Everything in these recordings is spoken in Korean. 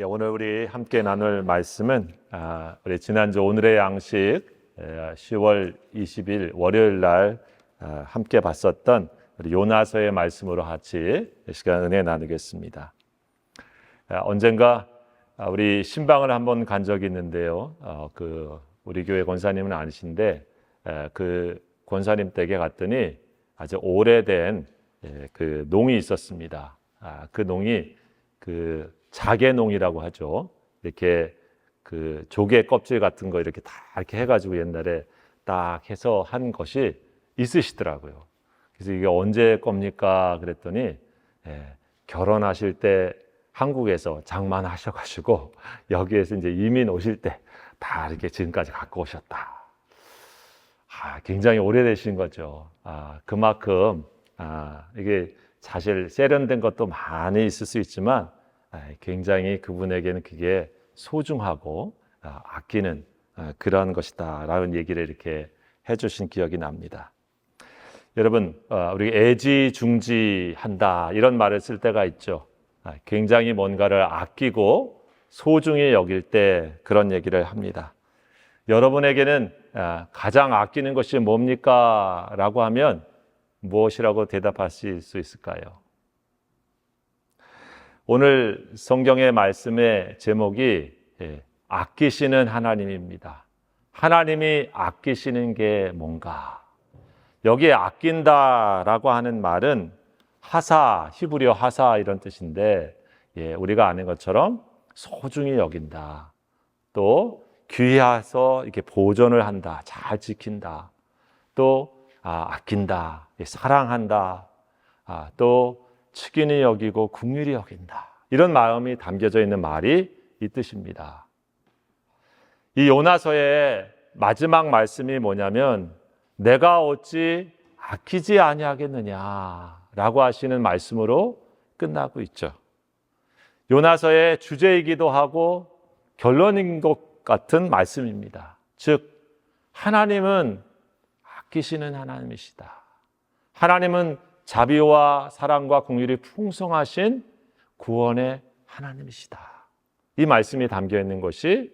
오늘 우리 함께 나눌 말씀은 우리 지난주 오늘의 양식 10월 20일 월요일 날 함께 봤었던 우리 요나서의 말씀으로 같이 시간 은혜 나누겠습니다. 언젠가 우리 신방을 한번 간 적이 있는데요. 우리 교회 권사님은 아니신데 그 권사님 댁에 갔더니 아주 오래된 그 농이 있었습니다. 그 농이 그 자개농이라고 하죠. 이렇게 그 조개 껍질 같은 거 이렇게 다 이렇게 해가지고 옛날에 딱 해서 한 것이 있으시더라고요. 그래서 이게 언제 겁니까? 그랬더니 결혼하실 때 한국에서 장만하셔가지고 여기에서 이제 이민 오실 때 다 이렇게 지금까지 갖고 오셨다. 굉장히 오래되신 거죠. 그만큼 이게 사실 세련된 것도 많이 있을 수 있지만 굉장히 그분에게는 그게 소중하고 아끼는 그런 것이다 라는 얘기를 이렇게 해주신 기억이 납니다. 여러분, 우리 애지중지한다 이런 말을 쓸 때가 있죠. 굉장히 뭔가를 아끼고 소중히 여길 때 그런 얘기를 합니다. 여러분에게는 가장 아끼는 것이 뭡니까? 라고 하면 무엇이라고 대답하실 수 있을까요? 오늘 성경의 말씀의 제목이 아끼시는 하나님입니다. 하나님이 아끼시는 게 뭔가? 여기에 아낀다라고 하는 말은 하사, 히브리어 하사 이런 뜻인데 우리가 아는 것처럼 소중히 여긴다. 또 귀해서 이렇게 보존을 한다. 잘 지킨다. 또 아낀다. 사랑한다. 또 측은히 여기고 긍휼히 여긴다. 이런 마음이 담겨져 있는 말이 이 뜻입니다. 이 요나서의 마지막 말씀이 뭐냐면 내가 어찌 아끼지 아니하겠느냐라고 하시는 말씀으로 끝나고 있죠. 요나서의 주제이기도 하고 결론인 것 같은 말씀입니다. 즉 하나님은 아끼시는 하나님이시다. 하나님은 자비와 사랑과 긍휼이 풍성하신 구원의 하나님이시다. 이 말씀이 담겨 있는 것이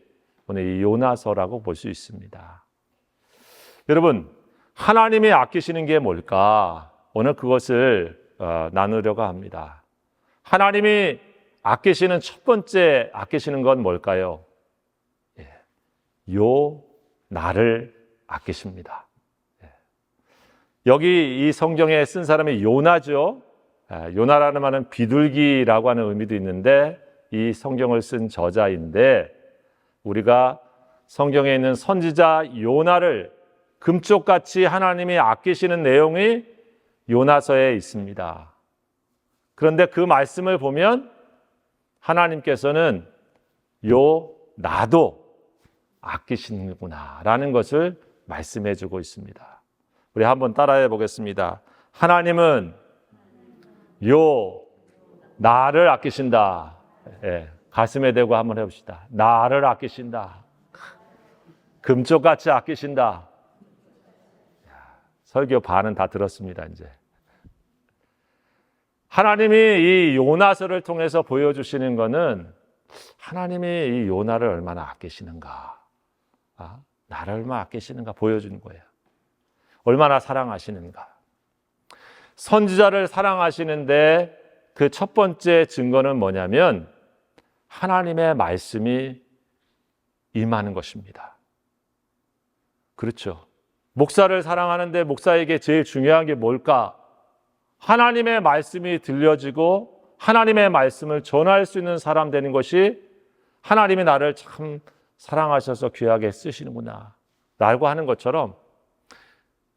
오늘 이 요나서라고 볼 수 있습니다. 여러분, 하나님이 아끼시는 게 뭘까? 오늘 그것을 나누려고 합니다. 하나님이 아끼시는 첫 번째 아끼시는 건 뭘까요? 나를 아끼십니다. 여기 이 성경에 쓴 사람이 요나죠. 요나라는 말은 비둘기라고 하는 의미도 있는데 이 성경을 쓴 저자인데 우리가 성경에 있는 선지자 요나를 금쪽같이 하나님이 아끼시는 내용이 요나서에 있습니다. 그런데 그 말씀을 보면 하나님께서는 나도 아끼시는구나 라는 것을 말씀해 주고 있습니다. 우리 한번 따라해 보겠습니다. 하나님은 나를 아끼신다. 가슴에 대고 한번 해봅시다. 나를 아끼신다. 금쪽같이 아끼신다. 설교 반은 다 들었습니다. 이제 하나님이 이 요나서를 통해서 보여주시는 것은 하나님이 이 요나를 얼마나 아끼시는가, 나를 얼마나 아끼시는가 보여주는 거예요. 얼마나 사랑하시는가. 선지자를 사랑하시는데 그 첫 번째 증거는 뭐냐면 하나님의 말씀이 임하는 것입니다. 그렇죠. 목사를 사랑하는데 목사에게 제일 중요한 게 뭘까? 하나님의 말씀이 들려지고 하나님의 말씀을 전할 수 있는 사람 되는 것이 하나님이 나를 참 사랑하셔서 귀하게 쓰시는구나 라고 하는 것처럼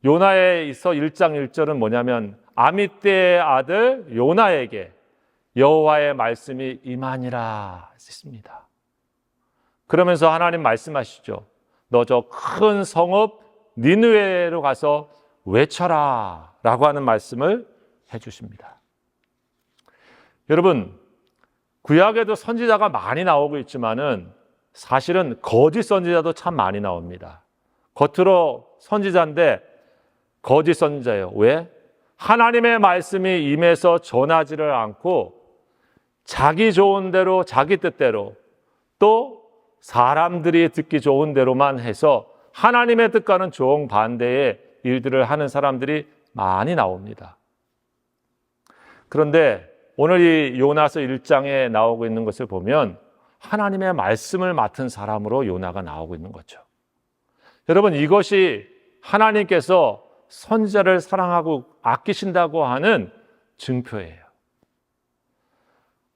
요나에 있어 1장 1절은 뭐냐면 아미떼의 아들 요나에게 여호와의 말씀이 임하니라 했습니다. 그러면서 하나님 말씀하시죠. 너 저 큰 성읍 니느웨로 가서 외쳐라 라고 하는 말씀을 해주십니다. 여러분, 구약에도 선지자가 많이 나오고 있지만은 사실은 거짓 선지자도 참 많이 나옵니다. 겉으로 선지자인데 거짓 선지자예요. 왜? 하나님의 말씀이 임해서 전하지를 않고 자기 좋은 대로, 자기 뜻대로, 또 사람들이 듣기 좋은 대로만 해서 하나님의 뜻과는 정반대의 일들을 하는 사람들이 많이 나옵니다. 그런데 오늘 이 요나서 1장에 나오고 있는 것을 보면 하나님의 말씀을 맡은 사람으로 요나가 나오고 있는 거죠. 여러분, 이것이 하나님께서 선지자를 사랑하고 아끼신다고 하는 증표예요.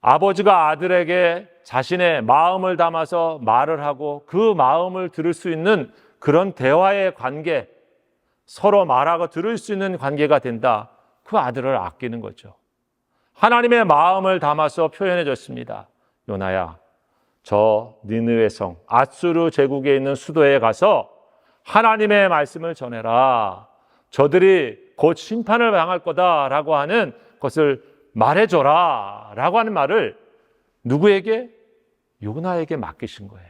아버지가 아들에게 자신의 마음을 담아서 말을 하고 그 마음을 들을 수 있는 그런 대화의 관계, 서로 말하고 들을 수 있는 관계가 된다. 그 아들을 아끼는 거죠. 하나님의 마음을 담아서 표현해 줬습니다. 요나야, 저 니느웨 성 아수르 제국에 있는 수도에 가서 하나님의 말씀을 전해라. 저들이 곧 심판을 당할 거다라고 하는 것을 말해줘라 라고 하는 말을 누구에게? 요나에게 맡기신 거예요.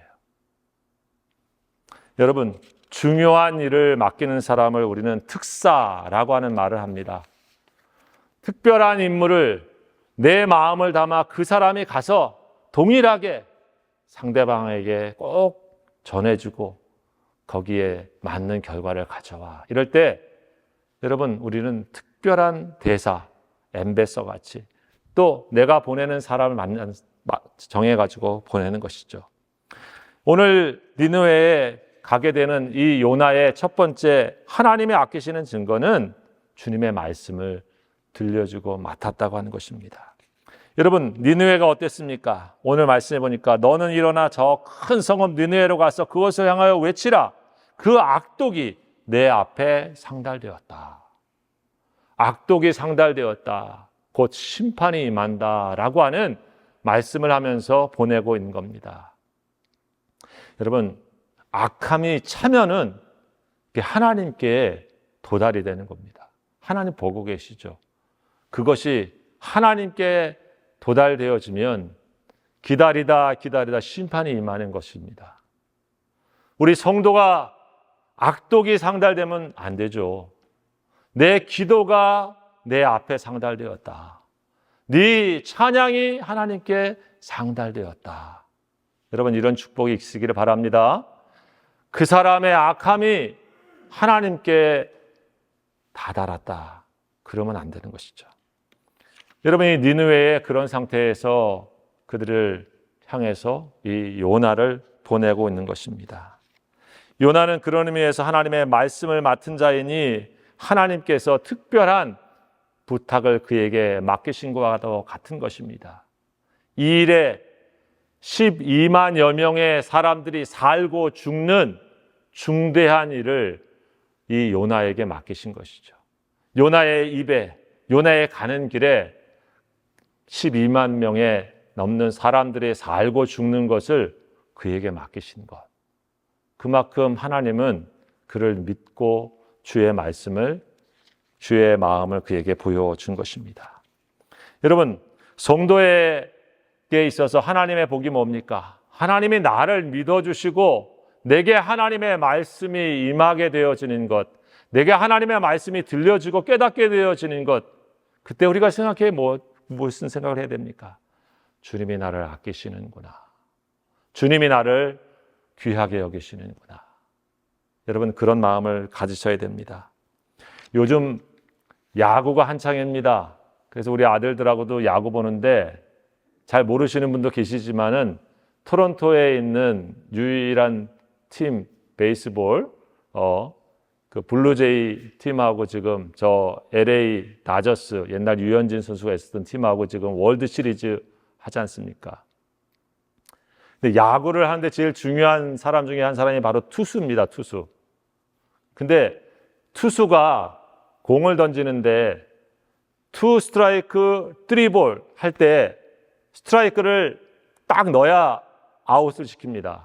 여러분, 중요한 일을 맡기는 사람을 우리는 특사라고 하는 말을 합니다. 특별한 인물을 내 마음을 담아 그 사람이 가서 동일하게 상대방에게 꼭 전해주고 거기에 맞는 결과를 가져와. 이럴 때 여러분, 우리는 특별한 대사, 엠베서 같이 또 내가 보내는 사람을 정해가지고 보내는 것이죠. 오늘 니느웨에 가게 되는 이 요나의 첫 번째 하나님이 아끼시는 증거는 주님의 말씀을 들려주고 맡았다고 하는 것입니다. 여러분, 니느웨가 어땠습니까? 오늘 말씀해 보니까 너는 일어나 저 큰 성읍 니느웨로 가서 그것을 향하여 외치라. 그 악독이 내 앞에 상달되었다. 악독이 상달되었다. 곧 심판이 임한다라고 하는 말씀을 하면서 보내고 있는 겁니다. 여러분, 악함이 차면은 하나님께 도달이 되는 겁니다. 하나님 보고 계시죠. 그것이 하나님께 도달되어지면 기다리다 심판이 임하는 것입니다. 우리 성도가 악독이 상달되면 안 되죠. 내 기도가 내 앞에 상달되었다. 네 찬양이 하나님께 상달되었다. 여러분, 이런 축복이 있으기를 바랍니다. 그 사람의 악함이 하나님께 다다랐다. 그러면 안 되는 것이죠. 여러분이 니느웨의 그런 상태에서 그들을 향해서 이 요나를 보내고 있는 것입니다. 요나는 그런 의미에서 하나님의 말씀을 맡은 자이니 하나님께서 특별한 부탁을 그에게 맡기신 것과도 같은 것입니다. 이 일에 12만여 명의 사람들이 살고 죽는 중대한 일을 이 요나에게 맡기신 것이죠. 요나의 입에, 요나의 가는 길에 12만 명의 넘는 사람들이 살고 죽는 것을 그에게 맡기신 것. 그만큼 하나님은 그를 믿고 주의 말씀을, 주의 마음을 그에게 보여준 것입니다. 여러분, 성도에게 있어서 하나님의 복이 뭡니까? 하나님이 나를 믿어주시고 내게 하나님의 말씀이 임하게 되어지는 것, 내게 하나님의 말씀이 들려지고 깨닫게 되어지는 것, 그때 우리가 생각해 무슨 생각을 해야 됩니까? 주님이 나를 아끼시는구나. 주님이 나를 귀하게 여기시는구나. 여러분, 그런 마음을 가지셔야 됩니다. 요즘 야구가 한창입니다. 그래서 우리 아들들하고도 야구 보는데 잘 모르시는 분도 계시지만은 토론토에 있는 유일한 팀 베이스볼, 그 블루제이 팀하고 지금 저 LA 다저스, 옛날 유현진 선수가 있었던 팀하고 지금 월드 시리즈 하지 않습니까? 근데 야구를 하는데 제일 중요한 사람 중에 한 사람이 바로 투수입니다. 투수. 근데 투수가 공을 던지는데 2 스트라이크 3볼 할 때 스트라이크를 딱 넣어야 아웃을 시킵니다.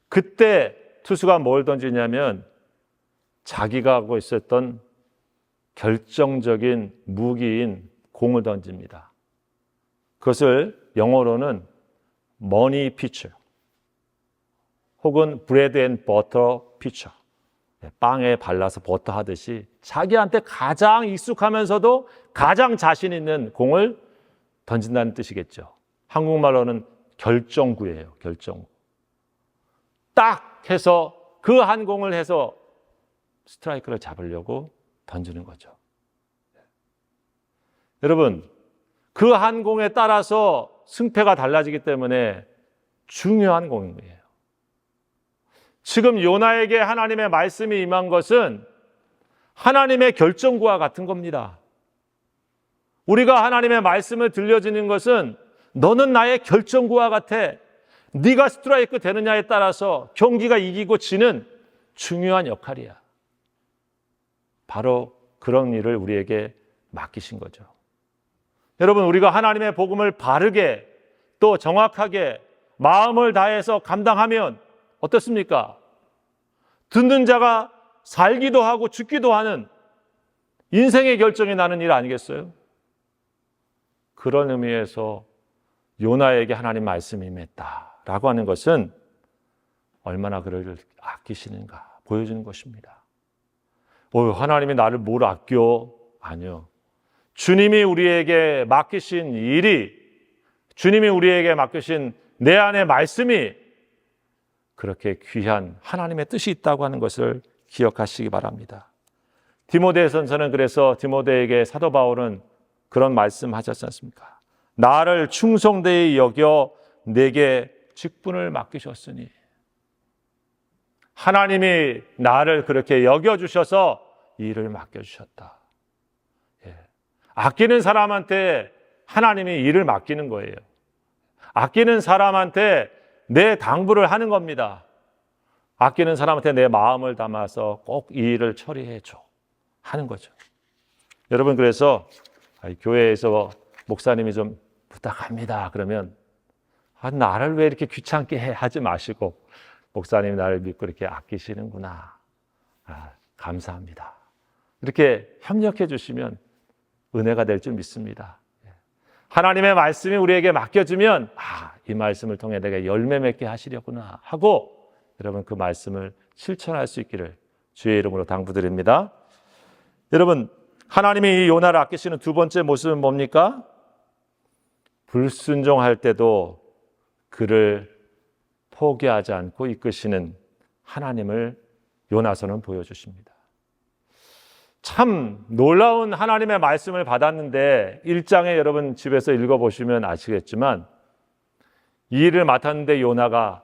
그때 투수가 뭘 던지냐면 자기가 하고 있었던 결정적인 무기인 공을 던집니다. 그것을 영어로는 머니 피처 혹은 브레드 앤 버터 피처, 빵에 발라서 버터 하듯이 자기한테 가장 익숙하면서도 가장 자신 있는 공을 던진다는 뜻이겠죠. 한국말로는 결정구예요. 결정구. 딱 해서 그 한 공을 해서 스트라이크를 잡으려고 던지는 거죠. 여러분, 그 한 공에 따라서 승패가 달라지기 때문에 중요한 공이에요. 지금 요나에게 하나님의 말씀이 임한 것은 하나님의 결정구와 같은 겁니다. 우리가 하나님의 말씀을 들려주는 것은 너는 나의 결정구와 같아. 네가 스트라이크 되느냐에 따라서 경기가 이기고 지는 중요한 역할이야. 바로 그런 일을 우리에게 맡기신 거죠. 여러분, 우리가 하나님의 복음을 바르게 또 정확하게 마음을 다해서 감당하면 어떻습니까? 듣는 자가 살기도 하고 죽기도 하는 인생의 결정이 나는 일 아니겠어요? 그런 의미에서 요나에게 하나님 말씀이 임했다라고 하는 것은 얼마나 그를 아끼시는가 보여주는 것입니다. 하나님이 나를 뭘 아껴? 아니요. 주님이 우리에게 맡기신 일이, 주님이 우리에게 맡기신 내 안의 말씀이 그렇게 귀한 하나님의 뜻이 있다고 하는 것을 기억하시기 바랍니다. 디모데전서는 그래서 디모데에게 사도 바울은 그런 말씀하셨지 않습니까? 나를 충성되이 여겨 내게 직분을 맡기셨으니, 하나님이 나를 그렇게 여겨주셔서 일을 맡겨주셨다. 아끼는 사람한테 하나님이 일을 맡기는 거예요. 아끼는 사람한테 내 당부를 하는 겁니다. 아끼는 사람한테 내 마음을 담아서 꼭 이 일을 처리해줘 하는 거죠. 여러분, 그래서 교회에서 목사님이 좀 부탁합니다 그러면 나를 왜 이렇게 귀찮게 해 하지 마시고, 목사님이 나를 믿고 이렇게 아끼시는구나, 감사합니다, 이렇게 협력해 주시면 은혜가 될 줄 믿습니다. 하나님의 말씀이 우리에게 맡겨주면 이 말씀을 통해 내가 열매 맺게 하시려구나 하고, 여러분 그 말씀을 실천할 수 있기를 주의 이름으로 당부드립니다. 여러분, 하나님이 이 요나를 아끼시는 두 번째 모습은 뭡니까? 불순종할 때도 그를 포기하지 않고 이끄시는 하나님을 요나서는 보여주십니다. 참 놀라운 하나님의 말씀을 받았는데 1장에 여러분 집에서 읽어보시면 아시겠지만, 이 일을 맡았는데 요나가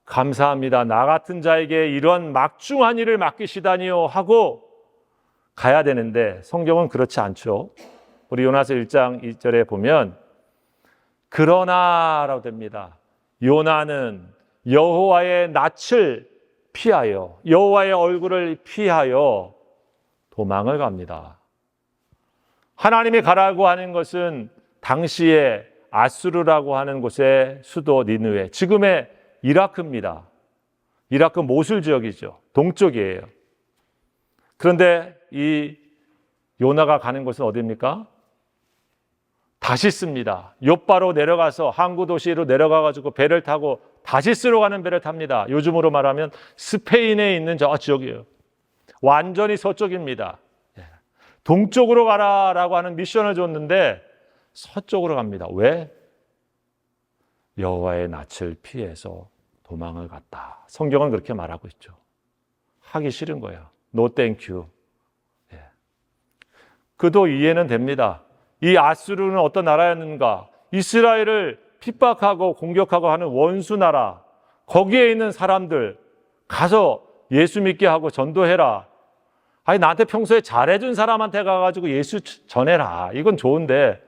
감사합니다, 나 같은 자에게 이런 막중한 일을 맡기시다니요 하고 가야 되는데, 성경은 그렇지 않죠. 우리 요나서 1장 2절에 보면 그러나라고 됩니다. 요나는 여호와의 낯을 피하여, 여호와의 얼굴을 피하여 도망을 갑니다. 하나님이 가라고 하는 것은 당시에 아수르라고 하는 곳의 수도 니느웨, 지금의 이라크입니다. 이라크 모술 지역이죠. 동쪽이에요. 그런데 이 요나가 가는 곳은 어디입니까? 다시스입니다. 욥바로 내려가서 항구 도시로 내려가가지고 배를 타고 다시스로 가는 배를 탑니다. 요즘으로 말하면 스페인에 있는 저 지역이에요. 완전히 서쪽입니다. 동쪽으로 가라라고 하는 미션을 줬는데 서쪽으로 갑니다. 왜? 여호와의 낯을 피해서 도망을 갔다. 성경은 그렇게 말하고 있죠. 하기 싫은 거야. No thank you. 그도 이해는 됩니다. 이 아수르는 어떤 나라였는가? 이스라엘을 핍박하고 공격하고 하는 원수 나라, 거기에 있는 사람들 가서 예수 믿게 하고 전도해라. 나한테 평소에 잘해준 사람한테 가가지고 예수 전해라. 이건 좋은데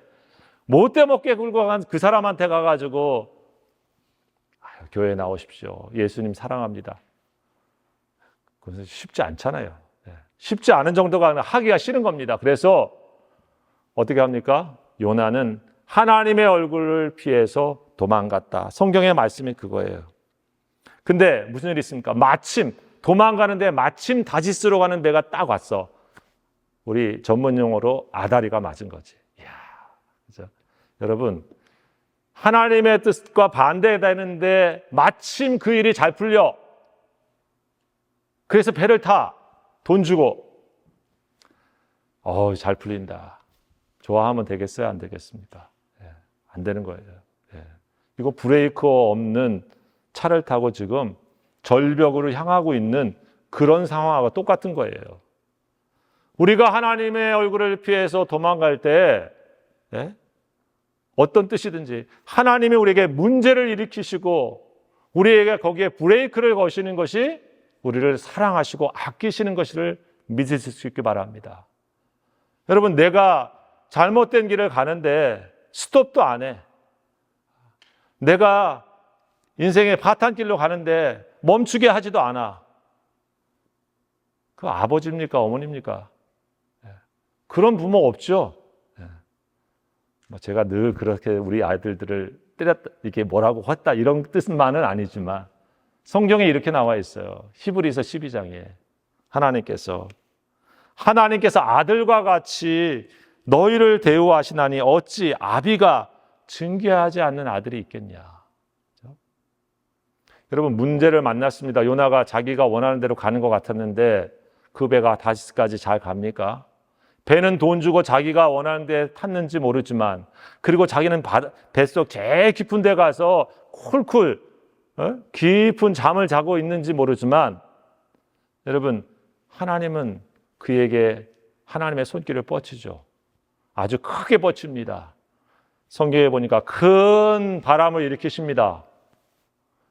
못돼 먹게 굴고 간 그 사람한테 가가지고 교회 나오십시오, 예수님 사랑합니다. 그것은 쉽지 않잖아요. 쉽지 않은 정도가 아니라 하기가 싫은 겁니다. 그래서 어떻게 합니까? 요나는 하나님의 얼굴을 피해서 도망갔다. 성경의 말씀이 그거예요. 근데 무슨 일이 있습니까? 마침 도망가는데 마침 다시스로 가는 배가 딱 왔어. 우리 전문 용어로 아다리가 맞은 거지. 이야, 그죠? 여러분, 하나님의 뜻과 반대되는데 마침 그 일이 잘 풀려. 그래서 배를 타. 돈 주고. 잘 풀린다. 좋아하면 되겠어요? 안 되겠습니까? 안 되는 거예요. 예. 이거 브레이크 없는 차를 타고 지금 절벽으로 향하고 있는 그런 상황하고 똑같은 거예요. 우리가 하나님의 얼굴을 피해서 도망갈 때 예? 어떤 뜻이든지 하나님이 우리에게 문제를 일으키시고 우리에게 거기에 브레이크를 거시는 것이 우리를 사랑하시고 아끼시는 것을 믿으실 수 있기 바랍니다. 여러분, 내가 잘못된 길을 가는데 스톱도 안 해. 내가 인생의 파탄길로 가는데 멈추게 하지도 않아. 그 아버지입니까? 어머니입니까? 그런 부모 없죠? 제가 늘 그렇게 우리 아이들을 때렸다, 이렇게 뭐라고 했다 이런 뜻만은 아니지만 성경에 이렇게 나와 있어요. 히브리서 12장에 하나님께서 아들과 같이 너희를 대우하시나니 어찌 아비가 증개하지 않는 아들이 있겠냐. 그렇죠? 여러분, 문제를 만났습니다. 요나가 자기가 원하는 대로 가는 것 같았는데 그 배가 다시스까지 잘 갑니까? 배는 돈 주고 자기가 원하는 데 탔는지 모르지만, 그리고 자기는 뱃속 제일 깊은 데 가서 쿨쿨 깊은 잠을 자고 있는지 모르지만, 여러분, 하나님은 그에게 하나님의 손길을 뻗치죠. 아주 크게 뻗칩니다. 성경에 보니까 큰 바람을 일으키십니다.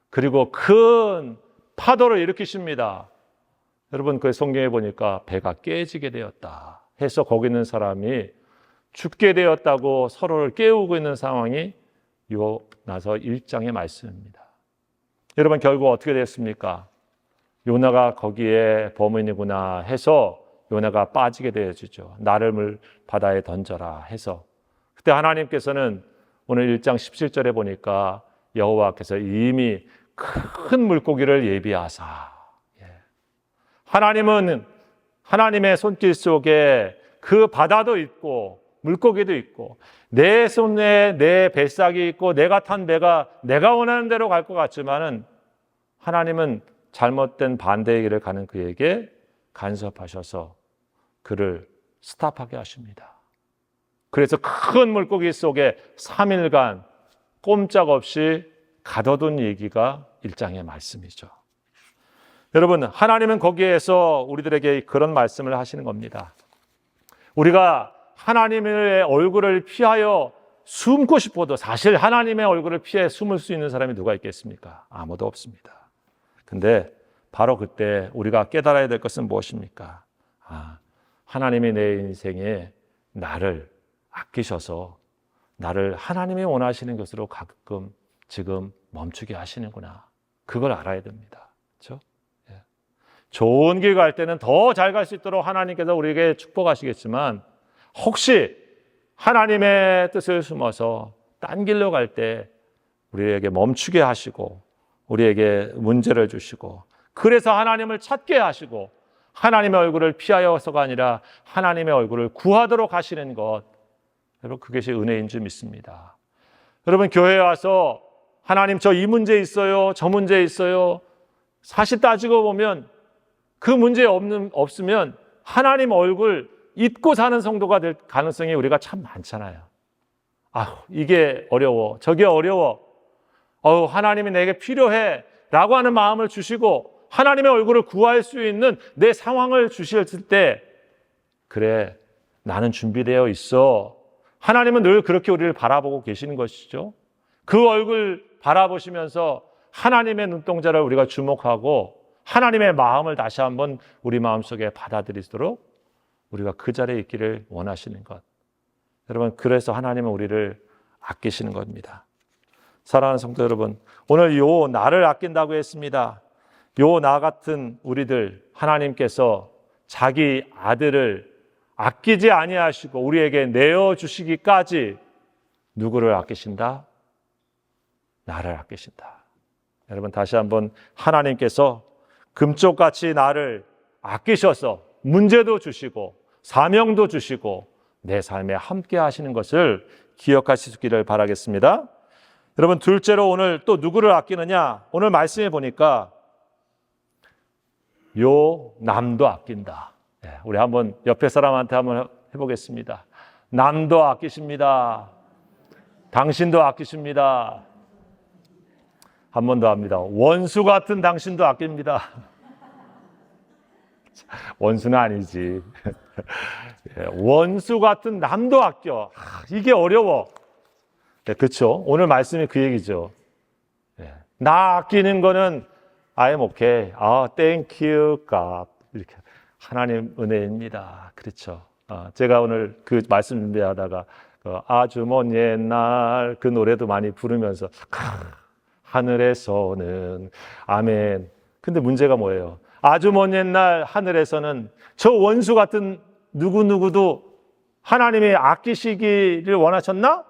그리고 큰 파도를 일으키십니다. 여러분, 그 성경에 보니까 배가 깨지게 되었다 해서 거기 있는 사람이 죽게 되었다고 서로를 깨우고 있는 상황이 요나서 1장의 말씀입니다. 여러분, 결국 어떻게 됐습니까? 요나가 거기에 범인이구나 해서 요나가 빠지게 되어지죠. 나를 바다에 던져라 해서. 그때 하나님께서는 오늘 1장 17절에 보니까 여호와께서 이미 큰 물고기를 예비하사, 하나님은 하나님의 손길 속에 그 바다도 있고 물고기도 있고 내 손에 내 뱃삭이 있고 내가 탄 배가 내가 원하는 대로 갈 것 같지만은 하나님은 잘못된 반대의 길을 가는 그에게 간섭하셔서 그를 스탑하게 하십니다. 그래서 큰 물고기 속에 3일간 꼼짝없이 가둬둔 얘기가 1장의 말씀이죠. 여러분, 하나님은 거기에서 우리들에게 그런 말씀을 하시는 겁니다. 우리가 하나님의 얼굴을 피하여 숨고 싶어도 사실 하나님의 얼굴을 피해 숨을 수 있는 사람이 누가 있겠습니까? 아무도 없습니다. 근데 바로 그때 우리가 깨달아야 될 것은 무엇입니까? 하나님이 내 인생에 나를 아끼셔서 나를 하나님이 원하시는 것으로 가끔 지금 멈추게 하시는구나. 그걸 알아야 됩니다. 그렇죠? 좋은 길 갈 때는 더 잘 갈 수 있도록 하나님께서 우리에게 축복하시겠지만 혹시 하나님의 뜻을 숨어서 딴 길로 갈 때 우리에게 멈추게 하시고 우리에게 문제를 주시고 그래서 하나님을 찾게 하시고 하나님의 얼굴을 피하여서가 아니라 하나님의 얼굴을 구하도록 하시는 것, 여러분, 그것이 은혜인 줄 믿습니다. 여러분, 교회에 와서 하나님 저 이 문제 있어요, 저 문제 있어요. 사실 따지고 보면 그 문제 없으면 하나님 얼굴 잊고 사는 성도가 될 가능성이 우리가 참 많잖아요. 이게 어려워, 저게 어려워, 하나님이 내게 필요해 라고 하는 마음을 주시고 하나님의 얼굴을 구할 수 있는 내 상황을 주셨을 때, 그래, 나는 준비되어 있어. 하나님은 늘 그렇게 우리를 바라보고 계시는 것이죠. 그 얼굴 바라보시면서 하나님의 눈동자를 우리가 주목하고 하나님의 마음을 다시 한번 우리 마음속에 받아들이도록 우리가 그 자리에 있기를 원하시는 것. 여러분, 그래서 하나님은 우리를 아끼시는 겁니다. 사랑하는 성도 여러분, 오늘 요 나를 아낀다고 했습니다. 요 나 같은 우리들, 하나님께서 자기 아들을 아끼지 아니하시고 우리에게 내어주시기까지 누구를 아끼신다? 나를 아끼신다. 여러분, 다시 한번 하나님께서 금쪽같이 나를 아끼셔서 문제도 주시고 사명도 주시고 내 삶에 함께 하시는 것을 기억하시기를 바라겠습니다. 여러분, 둘째로 오늘 또 누구를 아끼느냐? 오늘 말씀해 보니까 요 남도 아낀다. 우리 옆에 사람한테 한번 해보겠습니다. 남도 아끼십니다. 당신도 아끼십니다. 한 번 더 합니다. 원수 같은 당신도 아낍니다. 원수는 아니지. 원수 같은 남도 아껴. 이게 어려워. 네, 그렇죠. 오늘 말씀이 그 얘기죠. 나 아끼는 거는 I'm okay. thank you, God. 이렇게 하나님 은혜입니다. 그렇죠. 제가 오늘 그 말씀 준비하다가 아주 먼 옛날 그 노래도 많이 부르면서 하늘에서는 아멘. 근데 문제가 뭐예요? 아주 먼 옛날 하늘에서는 저 원수 같은 누구누구도 하나님이 아끼시기를 원하셨나?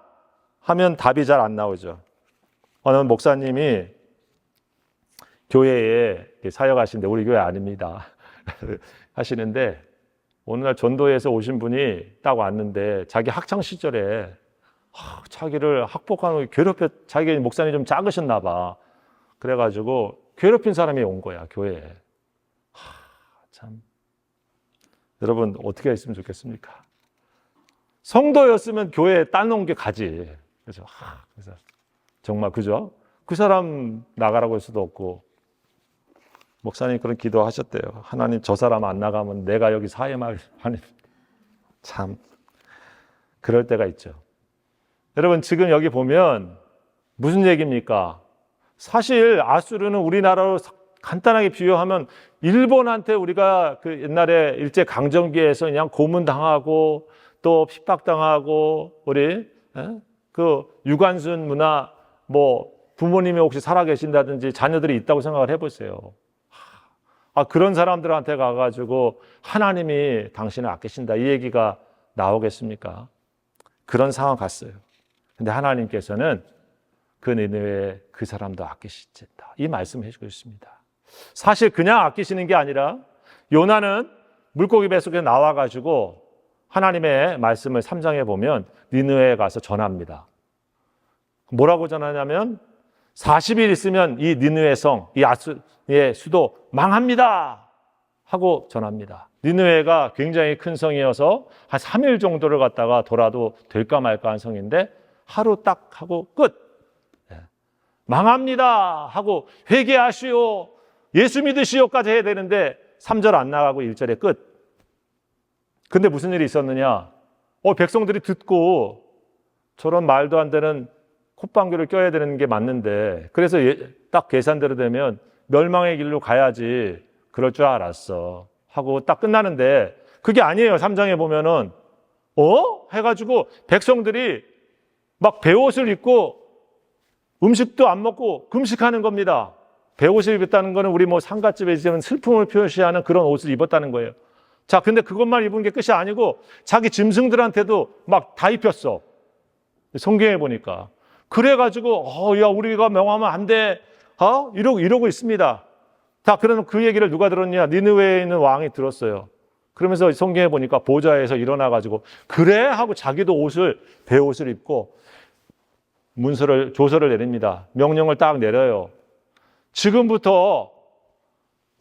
하면 답이 잘 안 나오죠. 어느 목사님이 교회에 사역하시는데, 우리 교회 아닙니다. 하시는데, 어느 날 전도에서 오신 분이 딱 왔는데, 자기 학창 시절에 자기를 학폭하는 자기 목사님이 좀 작으셨나 봐. 그래가지고 괴롭힌 사람이 온 거야, 교회에. 참. 여러분, 어떻게 했으면 좋겠습니까? 성도였으면 교회에 따놓은 게 가지. 그래서 정말, 그죠? 그 사람 나가라고 할 수도 없고, 목사님 그런 기도 하셨대요. 하나님, 저 사람 안 나가면 내가 여기 사회말, 하나님. 참, 그럴 때가 있죠. 여러분, 지금 여기 보면 무슨 얘기입니까? 사실 아수르는 우리나라로 간단하게 비유하면 일본한테 우리가 그 옛날에 일제 강점기에서 그냥 고문당하고 또 핍박당하고 우리 그 유관순 문화, 뭐 부모님이 혹시 살아계신다든지 자녀들이 있다고 생각을 해보세요. 그런 사람들한테 가가지고 하나님이 당신을 아끼신다 이 얘기가 나오겠습니까? 그런 상황 갔어요. 근데 하나님께서는 그 니느웨 그 사람도 아끼시다 이 말씀을 해주고 있습니다. 사실 그냥 아끼시는 게 아니라 요나는 물고기 뱃속에 나와가지고 하나님의 말씀을 3장에 보면 니느웨에 가서 전합니다. 뭐라고 전하냐면 40일 있으면 이 니느웨 성, 이 아수르의 수도 망합니다 하고 전합니다. 니느웨가 굉장히 큰 성이어서 한 3일 정도를 갔다가 돌아도 될까 말까 한 성인데 하루 딱 하고 끝. 망합니다 하고 회개하시오, 예수 믿으시오까지 해야 되는데 3절 안 나가고 1절에 끝. 근데 무슨 일이 있었느냐? 백성들이 듣고 저런 말도 안 되는 콧방귀를 껴야 되는 게 맞는데, 그래서 딱 계산대로 되면 멸망의 길로 가야지 그럴 줄 알았어 하고 딱 끝나는데 그게 아니에요. 3장에 보면은 해가지고 백성들이 막 베옷을 입고 음식도 안 먹고 금식하는 겁니다. 베옷을 입었다는 거는 우리 뭐 상갓집에 있으면 슬픔을 표시하는 그런 옷을 입었다는 거예요. 자, 근데 그것만 입은 게 끝이 아니고 자기 짐승들한테도 막 다 입혔어. 성경에 보니까. 그래가지고 야, 우리가 명하면 안 돼. 이러고 있습니다. 다 그러면 그 얘기를 누가 들었냐? 니느웨에 있는 왕이 들었어요. 그러면서 성경에 보니까 보좌에서 일어나가지고 그래? 하고 자기도 베옷을 입고 조서를 내립니다. 명령을 딱 내려요. 지금부터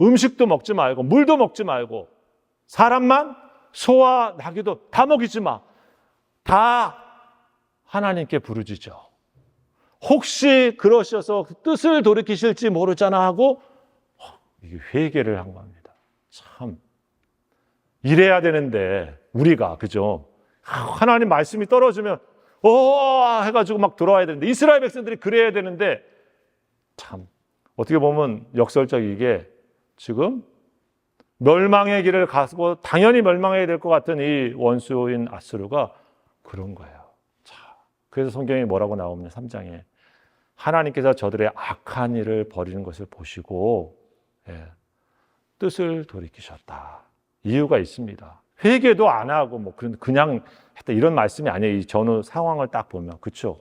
음식도 먹지 말고 물도 먹지 말고 사람만 소와 나귀도 다 먹이지 마. 다 하나님께 부르짖어. 혹시 그러셔서 뜻을 돌이키실지 모르잖아 하고 이게 회개를 한 겁니다. 참 이래야 되는데 우리가, 그죠? 하나님 말씀이 떨어지면 해가지고 막 돌아와야 되는데, 이스라엘 백성들이 그래야 되는데, 참 어떻게 보면 역설적이게 지금 멸망의 길을 가고 당연히 멸망해야 될 것 같은 이 원수인 아수르가 그런 거예요. 자, 그래서 성경에 뭐라고 나오면 3장에 하나님께서 저들의 악한 일을 벌이는 것을 보시고 뜻을 돌이키셨다. 이유가 있습니다. 회개도 안 하고 뭐 그냥 했다 이런 말씀이 아니에요. 이 전후 상황을 딱 보면. 그렇죠?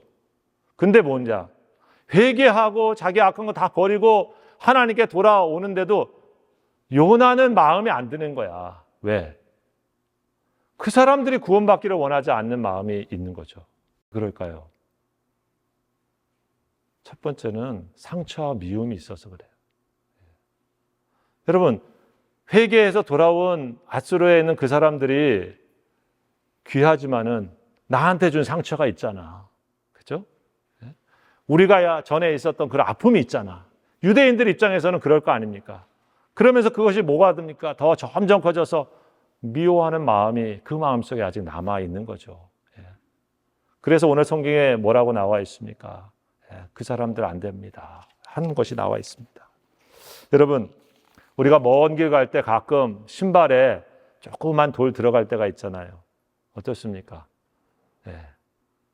근데 뭐냐? 회개하고 자기 악한 거 다 버리고 하나님께 돌아오는데도 요나는 마음에 안 드는 거야. 왜? 그 사람들이 구원받기를 원하지 않는 마음이 있는 거죠. 그럴까요? 첫 번째는 상처와 미움이 있어서 그래요. 여러분, 회개해서 돌아온 아수르에 있는 그 사람들이 귀하지만은 나한테 준 상처가 있잖아. 그죠? 우리가 전에 있었던 그런 아픔이 있잖아. 유대인들 입장에서는 그럴 거 아닙니까? 그러면서 그것이 뭐가 됩니까? 더 점점 커져서 미워하는 마음이 그 마음속에 아직 남아있는 거죠. 그래서 오늘 성경에 뭐라고 나와 있습니까? 그 사람들 안 됩니다. 하는 것이 나와 있습니다. 여러분, 우리가 먼 길 갈 때 가끔 신발에 조그만 돌 들어갈 때가 있잖아요. 어떻습니까?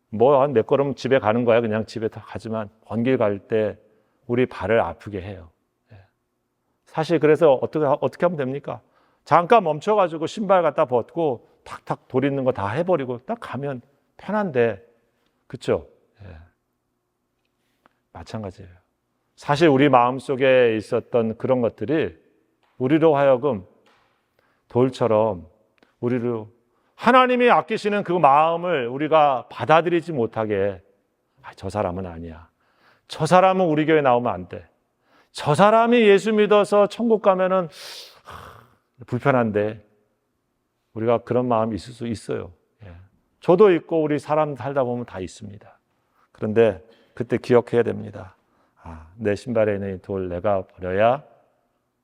뭐 한 몇 걸음 집에 가는 거야. 그냥 집에 다 가지만 먼 길 갈 때 우리 발을 아프게 해요. 사실 그래서 어떻게 하면 됩니까? 잠깐 멈춰가지고 신발 갖다 벗고 탁탁 돌 있는 거 다 해버리고 딱 가면 편한데, 그렇죠? 마찬가지예요. 사실 우리 마음속에 있었던 그런 것들이 우리로 하여금 돌처럼 우리로 하나님이 아끼시는 그 마음을 우리가 받아들이지 못하게, 저 사람은 아니야. 저 사람은 우리 교회 나오면 안 돼. 저 사람이 예수 믿어서 천국 가면은 불편한데, 우리가 그런 마음이 있을 수 있어요. 저도 있고 우리 사람 살다 보면 다 있습니다. 그런데 그때 기억해야 됩니다. 내 신발에 있는 이 돌 내가 버려야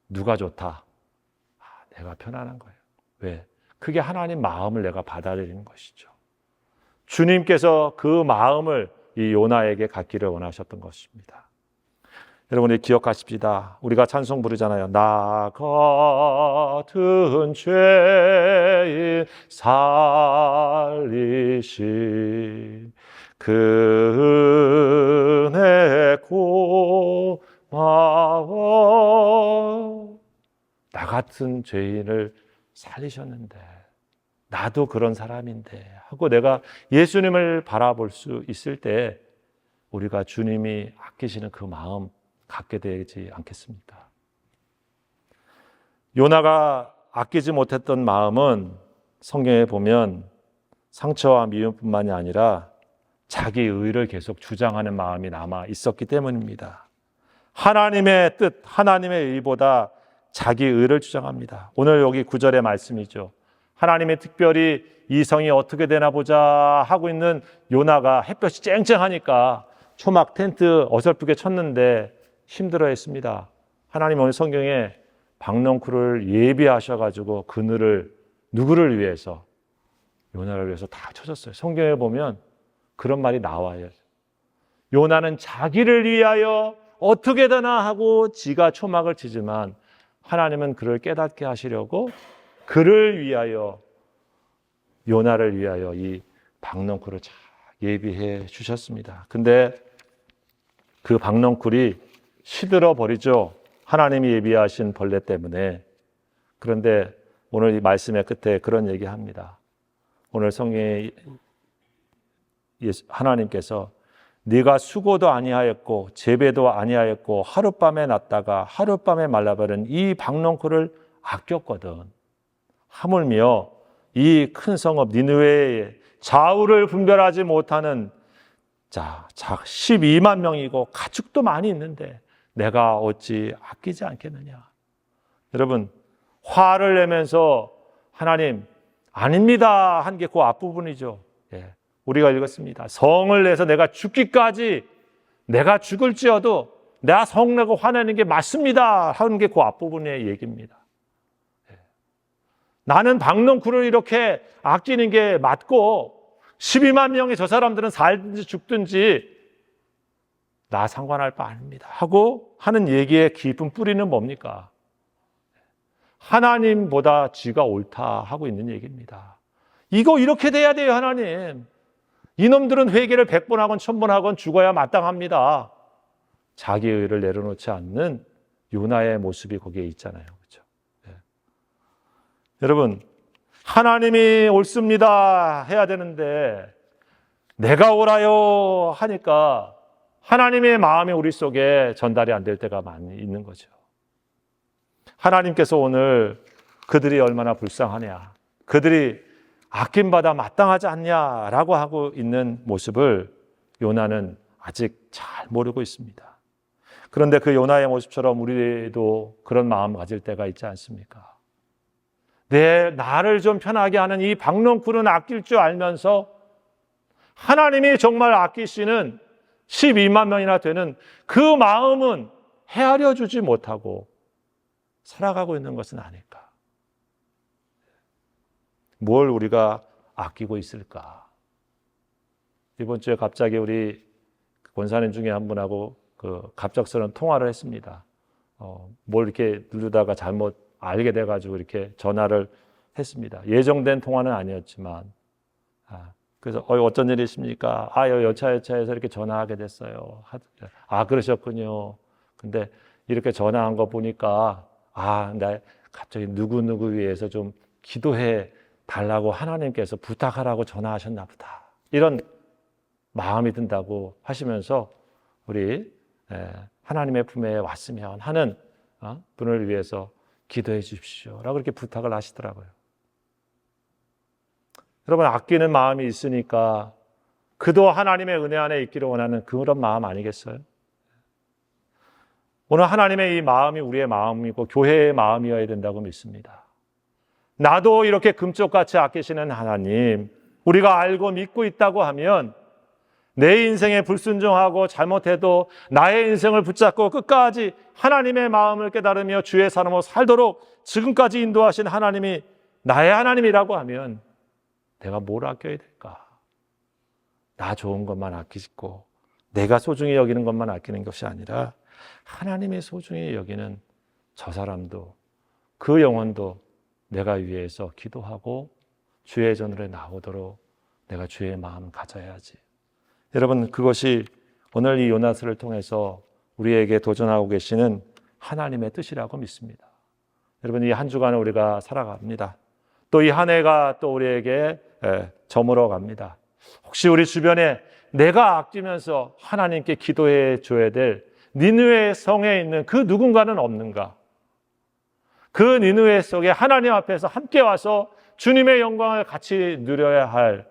누가 좋다. 내가 편안한 거예요. 왜? 그게 하나님 마음을 내가 받아들이는 것이죠. 주님께서 그 마음을 이 요나에게 갖기를 원하셨던 것입니다. 여러분이 기억하십시다. 우리가 찬송 부르잖아요. 나 같은 죄인 살리신 그 은혜 고마워. 나 같은 죄인을 살리셨는데 나도 그런 사람인데 하고 내가 예수님을 바라볼 수 있을 때 우리가 주님이 아끼시는 그 마음 갖게 되지 않겠습니까? 요나가 아끼지 못했던 마음은 성경에 보면 상처와 미움뿐만이 아니라 자기 의를 계속 주장하는 마음이 남아 있었기 때문입니다. 하나님의 뜻, 하나님의 의보다 자기 의를 주장합니다. 오늘 여기 9절의 말씀이죠. 하나님이 특별히 이 성이 어떻게 되나 보자 하고 있는 요나가 햇볕이 쨍쨍하니까 초막 텐트 어설프게 쳤는데 힘들어했습니다. 하나님 오늘 성경에 박넝쿨을 예비하셔가지고 그늘을 누구를 위해서? 요나를 위해서 다 쳐줬어요. 성경에 보면 그런 말이 나와요. 요나는 자기를 위하여 어떻게 되나 하고 지가 초막을 치지만 하나님은 그를 깨닫게 하시려고 그를 위하여, 요나를 위하여 이 박넝쿨을 잘 예비해 주셨습니다. 근데 그 박넝쿨이 시들어 버리죠. 하나님이 예비하신 벌레 때문에. 그런데 오늘 이 말씀의 끝에 그런 얘기합니다. 오늘 성경에 하나님께서 네가 수고도 아니하였고 재배도 아니하였고 하룻밤에 났다가 하룻밤에 말라버린 이 박넝쿨을 아꼈거든. 하물며 이 큰 성읍 니느웨의 좌우를 분별하지 못하는 12만 명이고 가축도 많이 있는데 내가 어찌 아끼지 않겠느냐. 여러분, 화를 내면서 하나님 아닙니다 한 게 그 앞부분이죠. 우리가 읽었습니다. 성을 내서 내가 죽기까지, 내가 죽을지어도 내가 성내고 화내는 게 맞습니다 하는 게 그 앞부분의 얘기입니다. 나는 박넝쿨을 이렇게 아끼는 게 맞고 12만 명의 저 사람들은 살든지 죽든지 나 상관할 바 아닙니다 하고 하는 얘기의 깊은 뿌리는 뭡니까? 하나님보다 지가 옳다 하고 있는 얘기입니다. 이거 이렇게 돼야 돼요. 하나님, 이놈들은 회개를 100번 하건 1000번 하건 죽어야 마땅합니다. 자기 의를 내려놓지 않는 요나의 모습이 거기에 있잖아요. 그렇죠? 여러분, 하나님이 옳습니다 해야 되는데 내가 옳아요 하니까 하나님의 마음이 우리 속에 전달이 안 될 때가 많이 있는 거죠. 하나님께서 오늘 그들이 얼마나 불쌍하냐, 그들이 아낌받아 마땅하지 않냐라고 하고 있는 모습을 요나는 아직 잘 모르고 있습니다. 그런데 그 요나의 모습처럼 우리도 그런 마음 가질 때가 있지 않습니까? 나를 좀 편하게 하는 이 박넝쿨은 아낄 줄 알면서 하나님이 정말 아끼시는 12만 명이나 되는 그 마음은 헤아려 주지 못하고 살아가고 있는 것은 아닐까? 뭘 우리가 아끼고 있을까? 이번 주에 갑자기 우리 권사님 중에 한 분하고 갑작스러운 통화를 했습니다. 뭘 이렇게 누르다가 잘못 알게 돼가지고 이렇게 전화를 했습니다. 예정된 통화는 아니었지만, 그래서 어떤 일이십니까? 여차에서 이렇게 전화하게 됐어요. 그러셨군요. 근데 이렇게 전화한 거 보니까 나 갑자기 누구 위해서 좀 기도해 달라고 하나님께서 부탁하라고 전화하셨나 보다. 이런 마음이 든다고 하시면서 우리 하나님의 품에 왔으면 하는 분을 위해서 기도해 주십시오 라고 이렇게 부탁을 하시더라고요. 여러분, 아끼는 마음이 있으니까 그도 하나님의 은혜 안에 있기를 원하는 그런 마음 아니겠어요? 오늘 하나님의 이 마음이 우리의 마음이고 교회의 마음이어야 된다고 믿습니다. 나도 이렇게 금쪽같이 아끼시는 하나님, 우리가 알고 믿고 있다고 하면 내 인생에 불순종하고 잘못해도 나의 인생을 붙잡고 끝까지 하나님의 마음을 깨달으며 주의 사람으로 살도록 지금까지 인도하신 하나님이 나의 하나님이라고 하면 내가 뭘 아껴야 될까? 나 좋은 것만 아끼고 내가 소중히 여기는 것만 아끼는 것이 아니라 하나님이 소중히 여기는 저 사람도 그 영혼도 내가 위해서 기도하고 주의 전으로 나오도록 내가 주의 마음을 가져야지. 여러분, 그것이 오늘 이 요나스를 통해서 우리에게 도전하고 계시는 하나님의 뜻이라고 믿습니다. 여러분, 이 한 주간을 우리가 살아갑니다. 또 이 한 해가 또 우리에게 저물어 갑니다. 혹시 우리 주변에 내가 아끼면서 하나님께 기도해 줘야 될 니느웨 성에 있는 그 누군가는 없는가? 그 니느웨 속에 하나님 앞에서 함께 와서 주님의 영광을 같이 누려야 할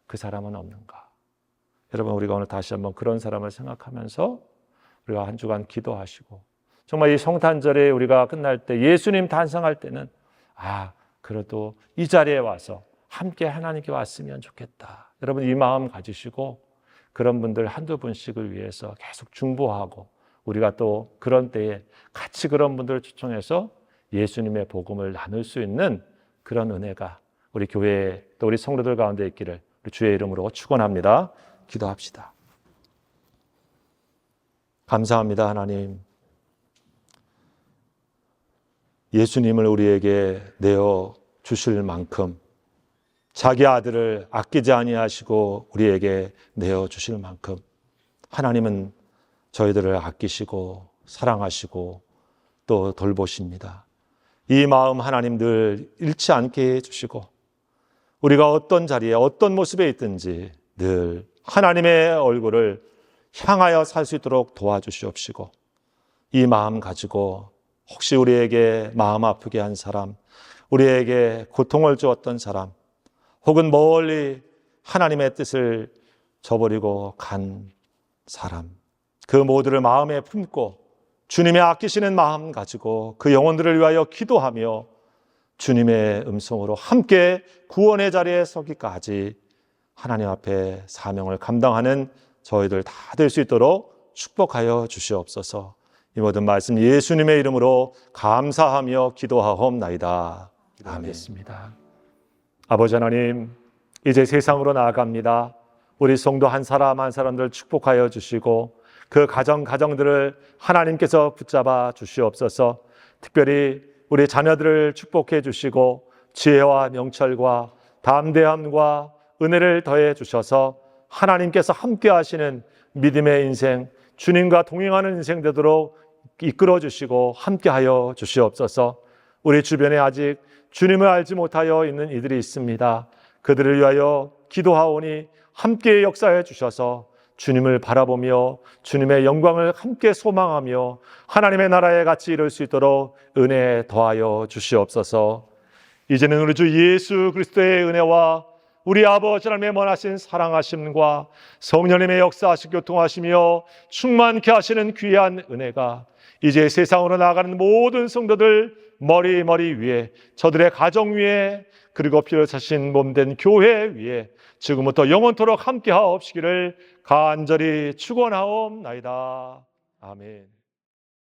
그 사람은 없는가? 여러분, 우리가 오늘 다시 한번 그런 사람을 생각하면서 우리가 한 주간 기도하시고, 정말 이 성탄절에 우리가 끝날 때 예수님 탄생할 때는 그래도 이 자리에 와서 함께 하나님께 왔으면 좋겠다. 여러분, 이 마음 가지시고 그런 분들 한두 분씩을 위해서 계속 중보하고, 우리가 또 그런 때에 같이 그런 분들을 초청해서 예수님의 복음을 나눌 수 있는 그런 은혜가 우리 교회에 또 우리 성도들 가운데 있기를 우리 주의 이름으로 축원합니다. 기도합시다. 감사합니다, 하나님. 예수님을 우리에게 내어 주실 만큼 자기 아들을 아끼지 아니하시고 우리에게 내어 주실 만큼 하나님은 저희들을 아끼시고 사랑하시고 또 돌보십니다. 이 마음 하나님 늘 잃지 않게 해주시고, 우리가 어떤 자리에 어떤 모습에 있든지 늘 하나님의 얼굴을 향하여 살 수 있도록 도와주시옵시고, 이 마음 가지고 혹시 우리에게 마음 아프게 한 사람, 우리에게 고통을 주었던 사람, 혹은 멀리 하나님의 뜻을 저버리고 간 사람, 그 모두를 마음에 품고 주님의 아끼시는 마음 가지고 그 영혼들을 위하여 기도하며 주님의 음성으로 함께 구원의 자리에 서기까지 하나님 앞에 사명을 감당하는 저희들 다 될 수 있도록 축복하여 주시옵소서. 이 모든 말씀 예수님의 이름으로 감사하며 기도하옵나이다. 기도하겠습니다. 아버지 하나님, 이제 세상으로 나아갑니다. 우리 성도 한 사람 한 사람들 축복하여 주시고 그 가정들을 하나님께서 붙잡아 주시옵소서. 특별히 우리 자녀들을 축복해 주시고 지혜와 명철과 담대함과 은혜를 더해 주셔서 하나님께서 함께 하시는 믿음의 인생, 주님과 동행하는 인생 되도록 이끌어 주시고 함께하여 주시옵소서. 우리 주변에 아직 주님을 알지 못하여 있는 이들이 있습니다. 그들을 위하여 기도하오니 함께 역사해 주셔서 주님을 바라보며 주님의 영광을 함께 소망하며 하나님의 나라에 같이 이룰 수 있도록 은혜 더하여 주시옵소서. 이제는 우리 주 예수 그리스도의 은혜와 우리 아버지 하나님의 원하신 사랑하심과 성령님의 역사하시 교통하시며 충만케 하시는 귀한 은혜가 이제 세상으로 나아가는 모든 성도들 머리 위에, 저들의 가정 위에, 그리고 피를 차신 몸된 교회 위에 지금부터 영원토록 함께 하옵시기를 간절히 축원하옵나이다. 아멘.